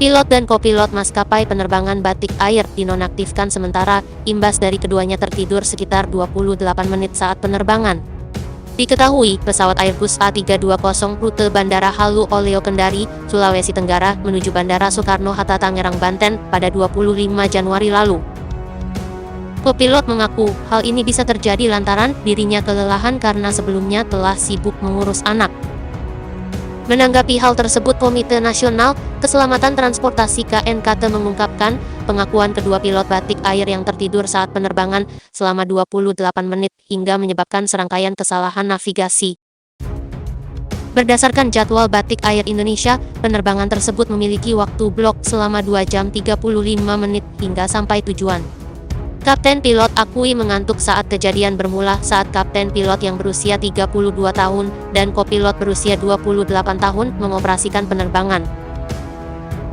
Pilot dan kopilot maskapai penerbangan Batik Air dinonaktifkan sementara imbas dari keduanya tertidur sekitar 28 menit saat penerbangan. Diketahui, pesawat Airbus A320 rute Bandara Halu Oleo Kendari, Sulawesi Tenggara menuju Bandara Soekarno-Hatta Tangerang, Banten pada 25 Januari lalu. Kopilot mengaku hal ini bisa terjadi lantaran dirinya kelelahan karena sebelumnya telah sibuk mengurus anak. Menanggapi hal tersebut, Komite Nasional Keselamatan Transportasi KNKT mengungkapkan pengakuan kedua pilot Batik Air yang tertidur saat penerbangan selama 28 menit hingga menyebabkan serangkaian kesalahan navigasi. Berdasarkan jadwal Batik Air Indonesia, penerbangan tersebut memiliki waktu blok selama 2 jam 35 menit hingga sampai tujuan. Kapten pilot akui mengantuk saat kejadian bermula saat kapten pilot yang berusia 32 tahun dan kopilot berusia 28 tahun mengoperasikan penerbangan.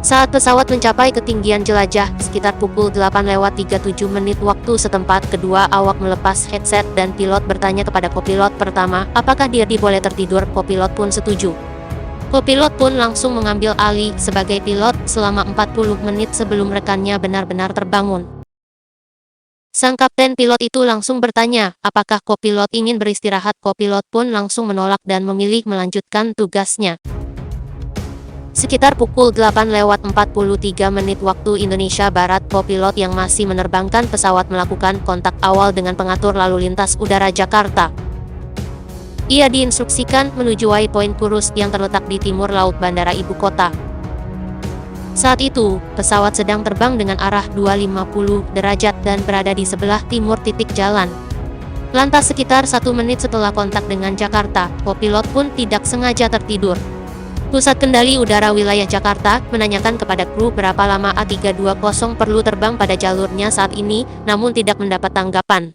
Saat pesawat mencapai ketinggian jelajah sekitar pukul 8:37 waktu setempat, kedua awak melepas headset dan pilot bertanya kepada kopilot pertama apakah dia boleh tertidur. Kopilot pun setuju. Kopilot pun langsung mengambil alih sebagai pilot selama 40 menit sebelum rekannya benar-benar terbangun. Sang kapten pilot itu langsung bertanya, apakah kopilot ingin beristirahat? Kopilot pun langsung menolak dan memilih melanjutkan tugasnya. Sekitar pukul 8:43 waktu Indonesia Barat, kopilot yang masih menerbangkan pesawat melakukan kontak awal dengan pengatur lalu lintas udara Jakarta. Ia diinstruksikan menuju waypoint Kurus yang terletak di timur laut bandara ibu kota. Saat itu, pesawat sedang terbang dengan arah 250 derajat dan berada di sebelah timur titik jalan. Lantas sekitar 1 menit setelah kontak dengan Jakarta, kopilot pun tidak sengaja tertidur. Pusat Kendali Udara Wilayah Jakarta menanyakan kepada kru berapa lama A320 perlu terbang pada jalurnya saat ini, namun tidak mendapat tanggapan.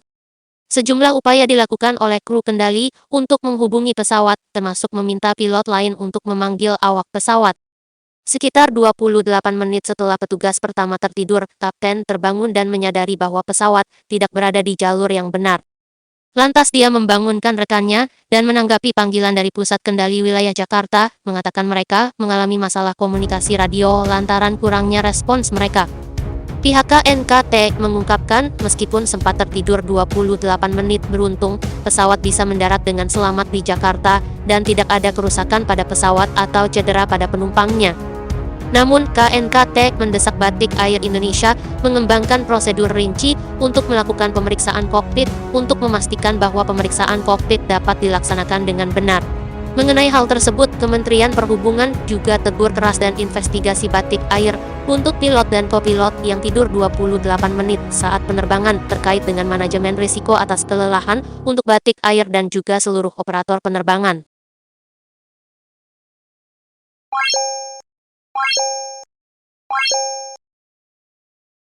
Sejumlah upaya dilakukan oleh kru kendali untuk menghubungi pesawat, termasuk meminta pilot lain untuk memanggil awak pesawat. Sekitar 28 menit setelah petugas pertama tertidur, kapten terbangun dan menyadari bahwa pesawat tidak berada di jalur yang benar. Lantas dia membangunkan rekannya dan menanggapi panggilan dari Pusat Kendali Wilayah Jakarta, mengatakan mereka mengalami masalah komunikasi radio lantaran kurangnya respons mereka. Pihak KNKT mengungkapkan meskipun sempat tertidur 28 menit, beruntung pesawat bisa mendarat dengan selamat di Jakarta dan tidak ada kerusakan pada pesawat atau cedera pada penumpangnya. Namun, KNKT mendesak Batik Air Indonesia mengembangkan prosedur rinci untuk melakukan pemeriksaan kokpit untuk memastikan bahwa pemeriksaan kokpit dapat dilaksanakan dengan benar. Mengenai hal tersebut, Kementerian Perhubungan juga tegur keras dan investigasi Batik Air untuk pilot dan kopilot yang tidur 28 menit saat penerbangan terkait dengan manajemen risiko atas kelelahan untuk Batik Air dan juga seluruh operator penerbangan.